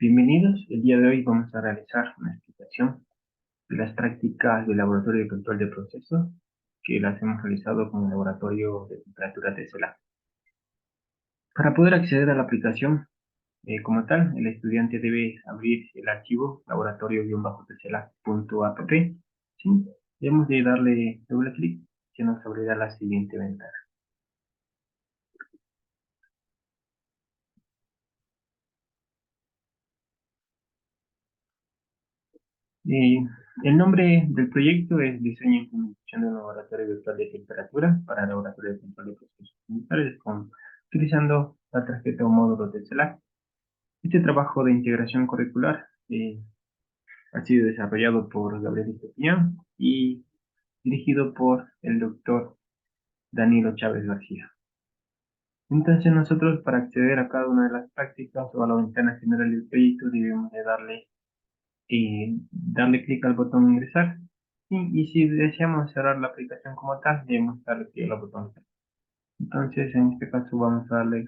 Bienvenidos. El día de hoy vamos a realizar una explicación de las prácticas del laboratorio de control de procesos que las hemos realizado con el laboratorio de temperatura de CELAC. Para poder acceder a la aplicación como tal, el estudiante debe abrir el archivo laboratorio-tcelac.app. ¿Sí? Debemos de darle doble clic que nos abrirá la siguiente ventana. Eh, el nombre del proyecto es Diseño e Implementación de un laboratorio virtual de temperatura para laboratorio de control de procesos industriales utilizando la tarjeta o módulo de CELAC. Este trabajo de integración curricular ha sido desarrollado por Gabriel Estupiñán y dirigido por el doctor Danilo Chávez García. Entonces nosotros, para acceder a cada una de las prácticas o a la ventana general del proyecto, debemos de darle clic al botón ingresar. Y si deseamos cerrar la aplicación como tal, debemos darle clic al botón cerrar. Entonces, en este caso vamos a darle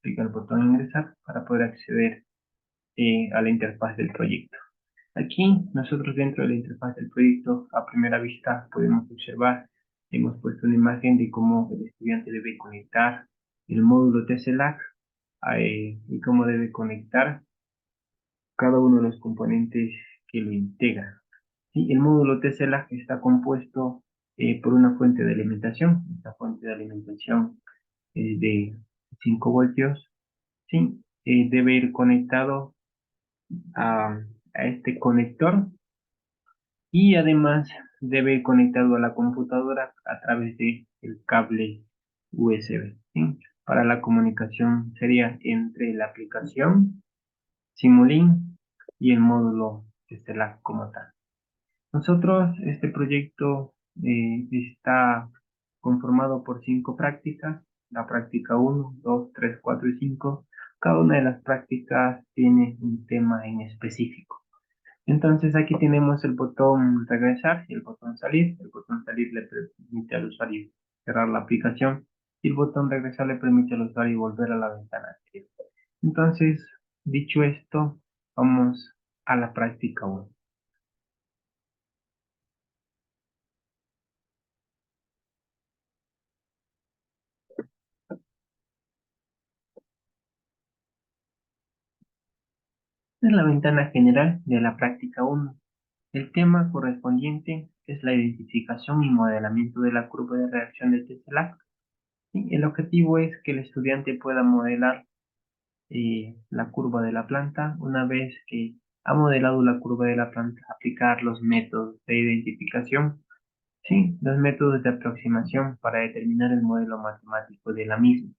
clic al botón ingresar para poder acceder a la interfaz del proyecto. Aquí, nosotros dentro de la interfaz del proyecto, a primera vista, podemos observar, hemos puesto una imagen de cómo el estudiante debe conectar el módulo TCLAC y cómo debe conectar cada uno de los componentes que lo integran. ¿Sí? El módulo TCLAC está compuesto por una fuente de alimentación. Esta fuente de alimentación es de 5 voltios. ¿Sí? Debe ir conectado a este conector y además debe ir conectado a la computadora a través del cable USB. ¿Sí? Para la comunicación sería entre la aplicación Simulink y el módulo TCLAC como tal. Nosotros, este proyecto está conformado por 5 prácticas, la práctica 1, 2, 3, 4 y 5. Cada una de las prácticas tiene un tema en específico. Entonces aquí tenemos el botón regresar y el botón salir. El botón salir le permite al usuario cerrar la aplicación y el botón regresar le permite al usuario volver a la ventana anterior. Entonces, dicho esto, vamos a la práctica 1. Esta es la ventana general de la práctica 1. El tema correspondiente es la identificación y modelamiento de la curva de reacción de TCLAC. Y el objetivo es que el estudiante pueda modelar la curva de la planta. Una vez que ha modelado la curva de la planta, aplicar los métodos de identificación, sí, los métodos de aproximación para determinar el modelo matemático de la misma.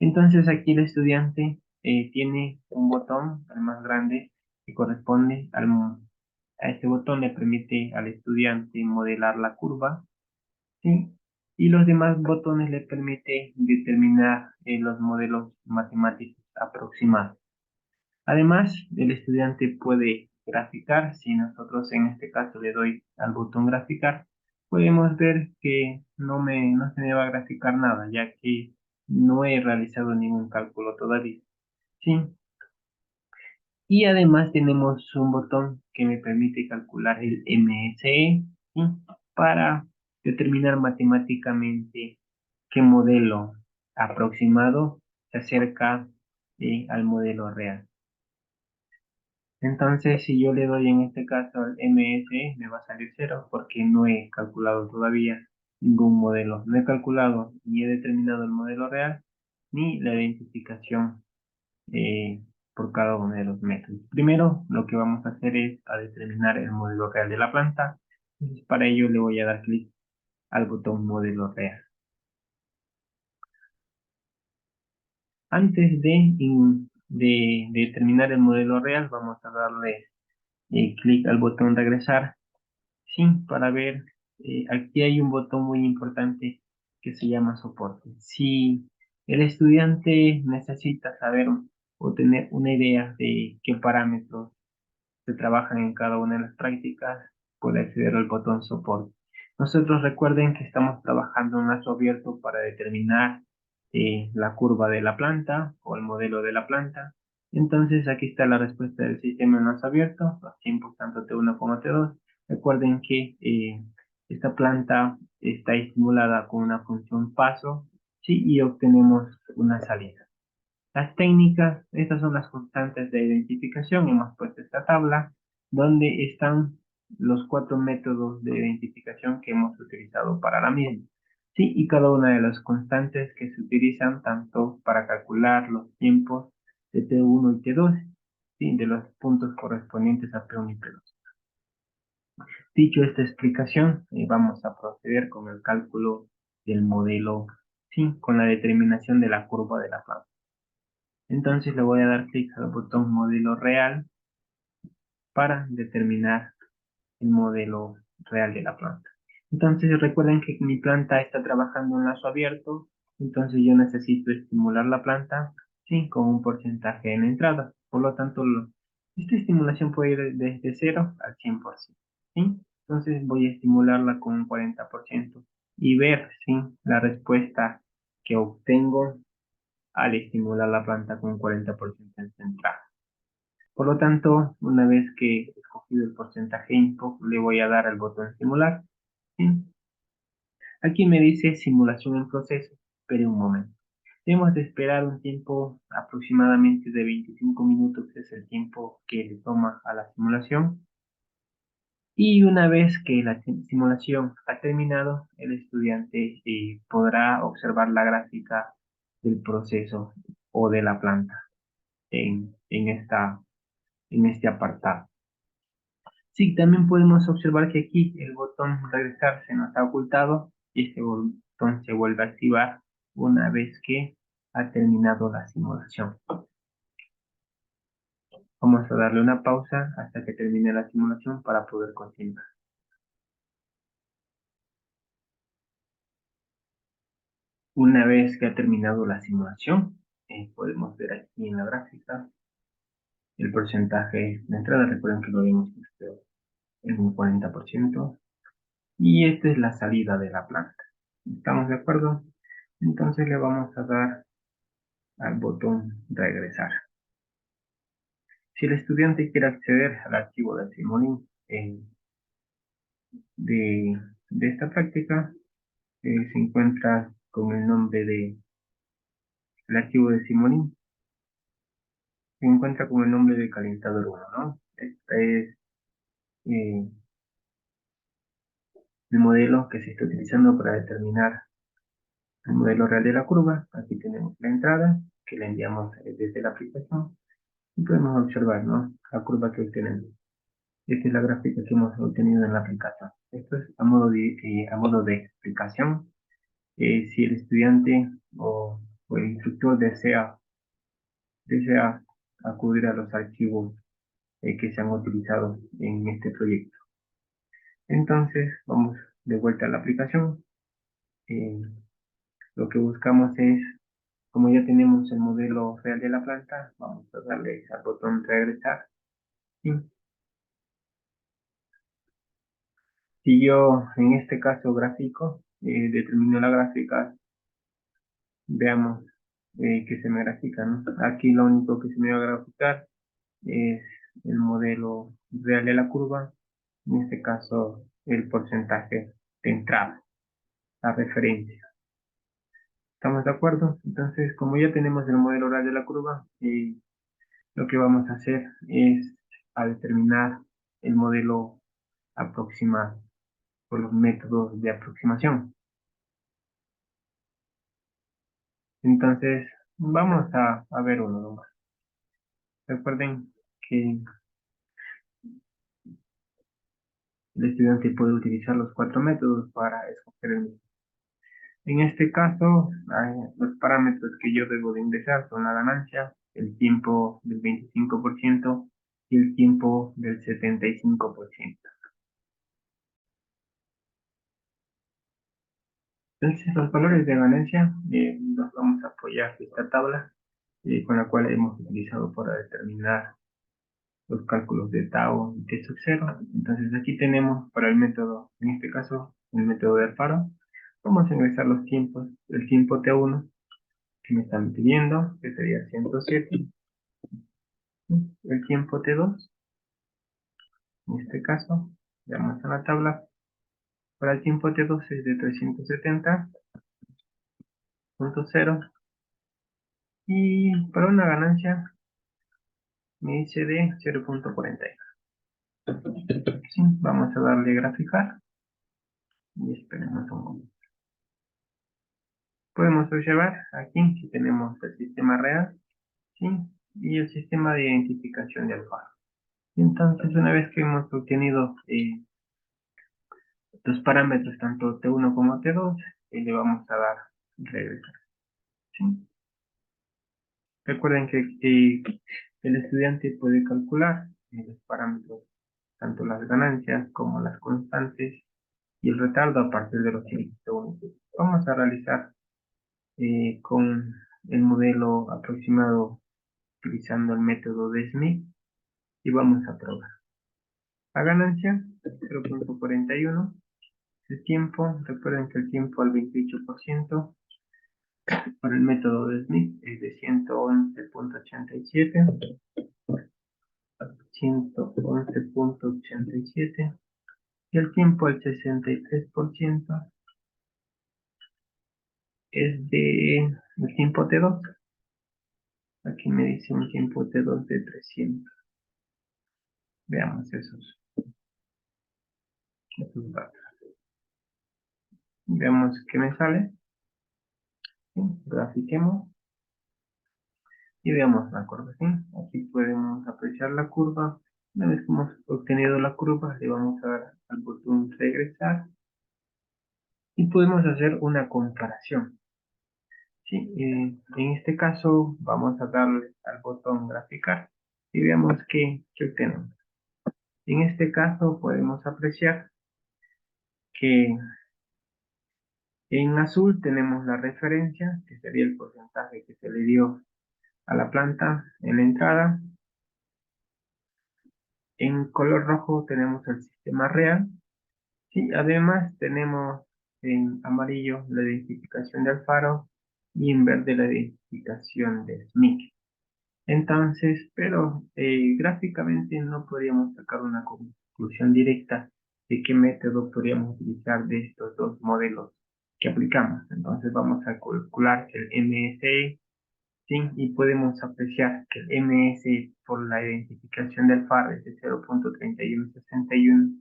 Entonces aquí el estudiante tiene un botón, el más grande, que corresponde a este botón le permite al estudiante modelar la curva, ¿sí? Y los demás botones le permite determinar los modelos matemáticos aproximados. Además, el estudiante puede graficar. Si nosotros en este caso le doy al botón graficar, podemos ver que no se me va a graficar nada, ya que no he realizado ningún cálculo todavía. ¿Sí? Y además tenemos un botón que me permite calcular el MSE, ¿sí? Para determinar matemáticamente qué modelo aproximado se acerca al modelo real. Entonces, si yo le doy en este caso al MSE, me va a salir 0 porque no he calculado todavía ningún modelo. No he calculado ni he determinado el modelo real ni la identificación eh, por cada uno de los métodos. Primero, lo que vamos a hacer es a determinar el modelo real de la planta. Entonces, para ello le voy a dar clic al botón modelo real. Antes de determinar el modelo real, vamos a darle clic al botón regresar. Sí, para ver, aquí hay un botón muy importante que se llama soporte. Si el estudiante necesita saber o tener una idea de qué parámetros se trabajan en cada una de las prácticas, puede acceder al botón soporte. Nosotros recuerden que estamos trabajando en lazo abierto para determinar la curva de la planta o el modelo de la planta. Entonces aquí está la respuesta del sistema en maso abierto, los tiempos tanto T1 como T2. Recuerden que esta planta está estimulada con una función paso, ¿sí? Y obtenemos una salida. Las técnicas, estas son las constantes de identificación. Hemos puesto esta tabla donde están los 4 métodos de identificación que hemos utilizado para la misma. Sí, y cada una de las constantes que se utilizan tanto para calcular los tiempos de T1 y T2, ¿sí? De los puntos correspondientes a P1 y P2. Dicho esta explicación, vamos a proceder con el cálculo del modelo, sí, con la determinación de la curva de la planta. Entonces le voy a dar clic al botón modelo real para determinar el modelo real de la planta. Entonces recuerden que mi planta está trabajando en lazo abierto, entonces yo necesito estimular la planta, sí, con un porcentaje en entrada. Por lo tanto, esta estimulación puede ir desde 0 al 100%, ¿sí? Entonces voy a estimularla con un 40% y ver, ¿sí? La respuesta que obtengo al estimular la planta con un 40% en entrada. Por lo tanto, una vez que he escogido el porcentaje input, le voy a dar al botón simular. ¿Sí? Aquí me dice simulación en proceso. Espere un momento. Debemos de esperar un tiempo aproximadamente de 25 minutos, que es el tiempo que le toma a la simulación. Y una vez que la simulación ha terminado, el estudiante podrá observar la gráfica del proceso o de la planta en este apartado. Sí, también podemos observar que aquí el botón regresar se nos ha ocultado y este botón se vuelve a activar una vez que ha terminado la simulación. Vamos a darle una pausa hasta que termine la simulación para poder continuar. Una vez que ha terminado la simulación, podemos ver aquí en la gráfica el porcentaje de entrada. Recuerden que lo habíamos puesto en un 40%. Y esta es la salida de la planta. ¿Estamos de acuerdo? Entonces le vamos a dar al botón regresar. Si el estudiante quiere acceder al archivo de Simulink de esta práctica, se encuentra con el nombre de el archivo de Simulink, se encuentra con el nombre de calentador 1, ¿no? Este es eh, el modelo que se está utilizando para determinar el modelo real de la curva. Aquí tenemos la entrada que le enviamos desde la aplicación y podemos observar, ¿no? La curva que obtenemos. Esta es la gráfica que hemos obtenido en la aplicación. Esto es a modo de explicación. Si el estudiante o el instructor desea acudir a los archivos que se han utilizado en este proyecto. Entonces, vamos de vuelta a la aplicación. Eh, lo que buscamos es, como ya tenemos el modelo real de la planta, vamos a darle al botón regresar. ¿Sí? Si yo, en este caso gráfico, determino la gráfica, veamos que se me grafica, ¿no? Aquí lo único que se me va a graficar es el modelo real de la curva, en este caso el porcentaje de entrada, la referencia. ¿Estamos de acuerdo? Entonces, como ya tenemos el modelo real de la curva, lo que vamos a hacer es a determinar el modelo aproximado por los métodos de aproximación. Entonces, vamos a ver uno nomás. Recuerden que el estudiante puede utilizar los 4 métodos para escoger el mismo. En este caso, los parámetros que yo debo de ingresar son la ganancia, el tiempo del 25% y el tiempo del 75%. Entonces, los valores de ganancia los vamos a apoyar esta tabla con la cual hemos utilizado para determinar los cálculos de tau y t sub 0. Entonces aquí tenemos para el método, en este caso, el método de Alfaro. Vamos a ingresar los tiempos, el tiempo T1 que me están pidiendo, que sería 107, El tiempo T2, en este caso, veamos en la tabla, para el tiempo T2 es de 370.0 y para una ganancia me dice de 0.40. Sí, vamos a darle graficar y esperemos un momento. Podemos observar aquí que tenemos el sistema real, ¿sí? Y el sistema de identificación de alfaro. Entonces, una vez que hemos obtenido los parámetros tanto T1 como T2, le vamos a dar regresar, ¿sí? Recuerden que el estudiante puede calcular los parámetros, tanto las ganancias como las constantes y el retardo a partir de los límites T1 y T2. Vamos a realizar con el modelo aproximado utilizando el método de Smith y vamos a probar. La ganancia, 0.41. El tiempo, recuerden que el tiempo al 28% por el método de Smith es de 111.87. 111.87 y el tiempo al 63% es de el tiempo T2. Aquí me dice un tiempo T2 de 300. Veamos esos datos. Veamos qué me sale. ¿Sí? Grafiquemos y veamos la curva. ¿Sí? Aquí podemos apreciar la curva. Una vez que hemos obtenido la curva, le vamos a dar al botón regresar y podemos hacer una comparación. Sí, en este caso vamos a darle al botón graficar y veamos qué obtenemos. En este caso podemos apreciar que en azul tenemos la referencia, que sería el porcentaje que se le dio a la planta en la entrada. En color rojo tenemos el sistema real. Sí, además tenemos en amarillo la identificación de Alfaro y en verde la identificación de Smith. Entonces, pero gráficamente no podríamos sacar una conclusión directa de qué método podríamos utilizar de estos dos modelos que aplicamos. Entonces vamos a calcular el MSE, ¿sí? Y podemos apreciar que el MSE por la identificación del FAR es de 0.3161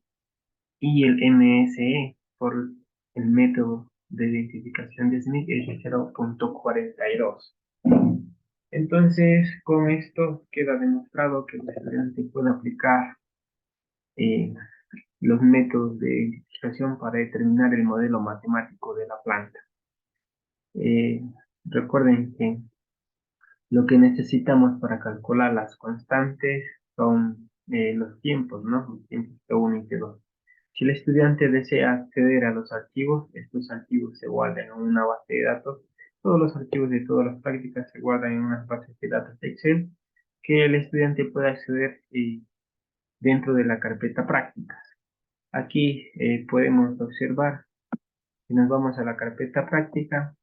y el MSE por el método de identificación de Smith es de 0.42. Entonces, con esto queda demostrado que el estudiante puede aplicar eh, los métodos de identificación para determinar el modelo matemático de la planta. Eh, Recuerden que lo que necesitamos para calcular las constantes son los tiempos, ¿no? Los tiempos T1 y T2. Si el estudiante desea acceder a los archivos, estos archivos se guardan en una base de datos. Todos los archivos de todas las prácticas se guardan en unas bases de datos de Excel que el estudiante puede acceder dentro de la carpeta prácticas. Aquí podemos observar, si nos vamos a la carpeta práctica,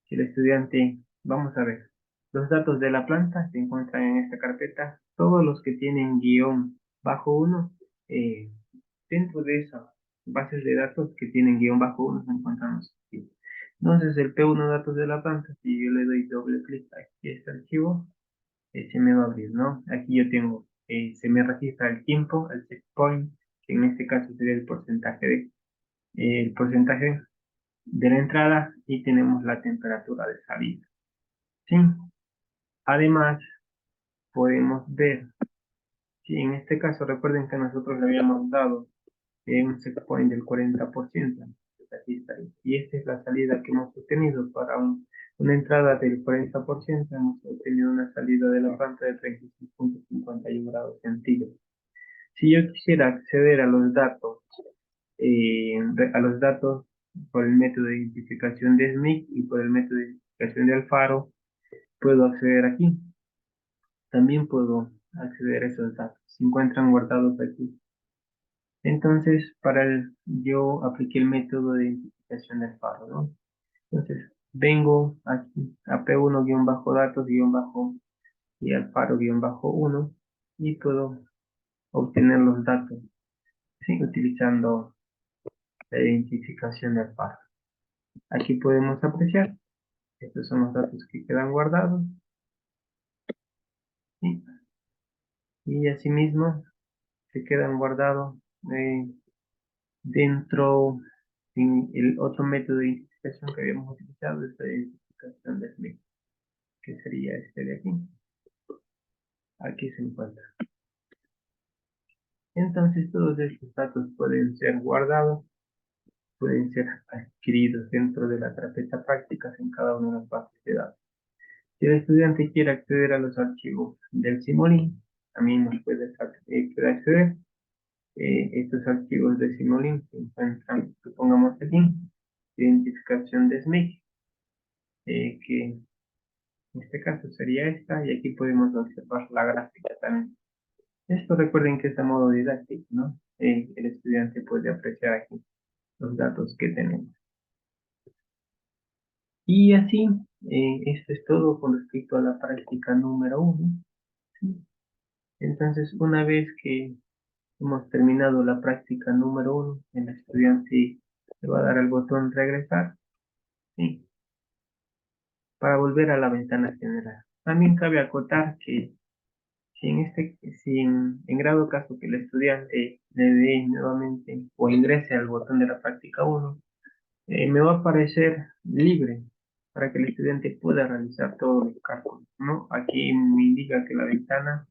si el estudiante, vamos a ver, los datos de la planta se encuentran en esta carpeta, todos los que tienen guión bajo 1, dentro de esas bases de datos que tienen guión bajo 1 se encuentran los archivos. Entonces el P1 datos de la planta, si yo le doy doble clic aquí a este archivo, se me va a abrir, ¿no? Aquí yo tengo, se me registra el tiempo, el set point, que en este caso sería el porcentaje de la entrada y tenemos la temperatura de salida. ¿Sí? Además, podemos ver, si en este caso recuerden que nosotros le habíamos dado un set point del 40%, aquí está, y esta es la salida que hemos obtenido para una entrada del 40%, hemos obtenido una salida de la planta de 36.51 grados centígrados. Si yo quisiera acceder a los datos por el método de identificación de Smith y por el método de identificación de Alfaro, puedo acceder aquí. También puedo acceder a esos datos. Se encuentran guardados aquí. Entonces, yo apliqué el método de identificación de Alfaro, ¿no? Entonces, vengo aquí a P1-datos- y Alfaro-1 y puedo obtener los datos, ¿sí? Utilizando la identificación del par. Aquí podemos apreciar, estos son los datos que quedan guardados, ¿sí? Y asimismo se quedan guardados eh, dentro en el otro método de identificación que habíamos utilizado, es la identificación de Smith, que sería este de aquí. Aquí se encuentra. Entonces todos estos datos pueden ser guardados, pueden ser adquiridos dentro de la carpeta prácticas en cada una de las bases de datos. Si el estudiante quiere acceder a los archivos del Simulink, también nos puede acceder. Estos archivos de Simulink se encuentran, supongamos aquí, identificación de SMIC, que en este caso sería esta, y aquí podemos observar la gráfica también. Esto recuerden que es a modo didáctico, ¿no? El estudiante puede apreciar aquí los datos que tenemos. Y así, esto es todo con respecto a la práctica número 1. ¿Sí? Entonces, una vez que hemos terminado la práctica número 1, el estudiante le va a dar al botón regresar, ¿sí? Para volver a la ventana general. También cabe acotar que si en grado caso que el estudiante le dé nuevamente o ingrese al botón de la práctica 1, me va a aparecer libre para que el estudiante pueda realizar todos los cálculos, ¿no? Aquí me indica que la ventana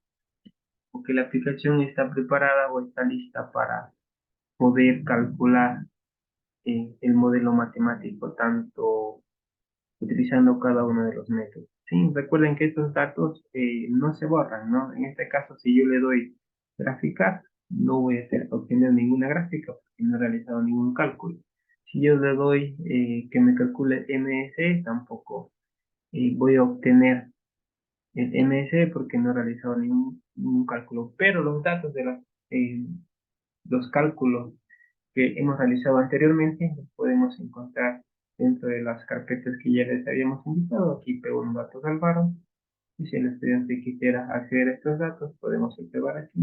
o que la aplicación está preparada o está lista para poder calcular el modelo matemático, tanto utilizando cada uno de los métodos. Sí, recuerden que estos datos no se borran, ¿no? En este caso, si yo le doy graficar, no voy a obtener ninguna gráfica porque no he realizado ningún cálculo. Si yo le doy que me calcule MSE, tampoco voy a obtener el MSE porque no he realizado ningún cálculo. Pero los datos de los cálculos que hemos realizado anteriormente los podemos encontrar dentro de las carpetas que ya les habíamos indicado. Aquí pego un datos Álvaro, y si el estudiante quisiera acceder a estos datos, podemos observar aquí.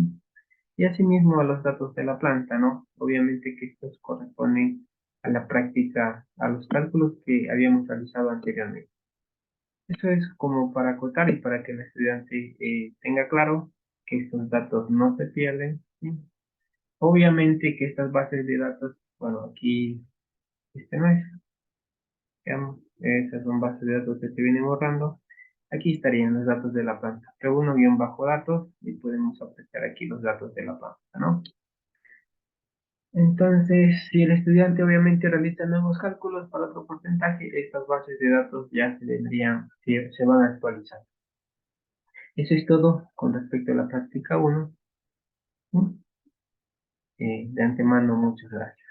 Y asimismo a los datos de la planta, ¿no? Obviamente que estos corresponden a la práctica, a los cálculos que habíamos realizado anteriormente. Eso es como para acotar y para que el estudiante tenga claro que estos datos no se pierden, ¿sí? Obviamente que estas bases de datos, bueno, aquí este no es, digamos, esas son bases de datos que se vienen borrando. Aquí estarían los datos de la planta. P1-datos y podemos apreciar aquí los datos de la planta, ¿no? Entonces, si el estudiante obviamente realiza nuevos cálculos para otro porcentaje, estas bases de datos ya se van a actualizar. Eso es todo con respecto a la práctica 1. De antemano, muchas gracias.